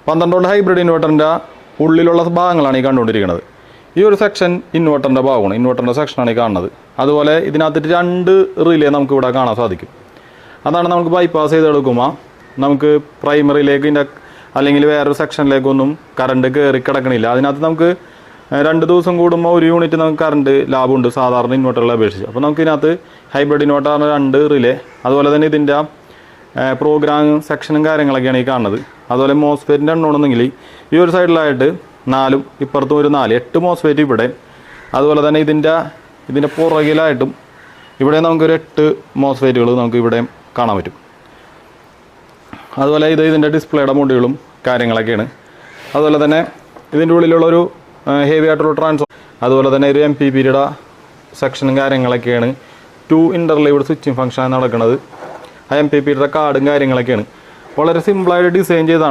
12 volt hybrid ഇൻവെർട്ടറിൻ്റെ ഉള്ളിലുള്ള ഭാഗങ്ങളാണ് ഈ കണ്ടുകൊണ്ടിരിക്കുന്നത്. ഈ ഒരു സെക്ഷൻ ഇൻവെർട്ടറിൻ്റെ ഭാഗമാണ്, ഇൻവെർട്ടറിൻ്റെ സെക്ഷനാണ് ഈ കാണുന്നത്. അതുപോലെ ഇതിനകത്തിട്ട് 2 റിലേ നമുക്ക് ഇവിടെ കാണാൻ സാധിക്കും. അതാണ് നമുക്ക് ബൈപ്പാസ് ചെയ്തെടുക്കുമ്പോൾ നമുക്ക് പ്രൈമറിയിലേക്ക് അല്ലെങ്കിൽ വേറൊരു സെക്ഷനിലേക്കൊന്നും കറണ്ട് കയറി കിടക്കണില്ല. അതിനകത്ത് നമുക്ക് 2 ദിവസം കൂടുമ്പോൾ 1 യൂണിറ്റ് നമുക്ക് കറണ്ട് ലാഭമുണ്ട് സാധാരണ ഇൻവെർട്ടറുകളെ അപേക്ഷിച്ച്. അപ്പോൾ നമുക്ക് ഇതിനകത്ത് ഹൈബ്രിഡ് ഇൻവെർട്ടറിന് 2 റിലേ, അതുപോലെ തന്നെ ഇതിൻ്റെ പ്രോഗ്രാം സെക്ഷനും കാര്യങ്ങളൊക്കെയാണ് ഈ കാണുന്നത്. അതുപോലെ മോസ്ഫെറ്റിൻ്റെ എണ്ണമാണെന്നെങ്കിൽ ഈ ഒരു സൈഡിലായിട്ട് 4, ഇപ്പുറത്തും ഒരു 4, 8 മോസ്ഫെറ്റ് ഇവിടെ. അതുപോലെ തന്നെ ഇതിൻ്റെ പുറകിലായിട്ടും ഇവിടെ നമുക്കൊരു 8 മോസ്ഫെറ്റുകൾ നമുക്ക് ഇവിടെ കാണാൻ പറ്റും. അതുപോലെ ഇതിൻ്റെ ഡിസ്പ്ലേയുടെ മോഡുകളും കാര്യങ്ങളൊക്കെയാണ്. അതുപോലെ തന്നെ ഇതിൻ്റെ ഉള്ളിലുള്ളൊരു ഹെവി ആയിട്ടുള്ള അതുപോലെ തന്നെ ഒരു MPPയുടെ സെക്ഷനും കാര്യങ്ങളൊക്കെയാണ്. 2 ഇൻ്റർലീവ്ഡ് സ്വിച്ചിങ് ഫംഗ്ഷൻ നടക്കുന്നത്. ആ MPPയുടെ കാർഡും കാര്യങ്ങളൊക്കെയാണ്. വളരെ സിമ്പിളായിട്ട് ഡിസൈൻ ചെയ്താണ്.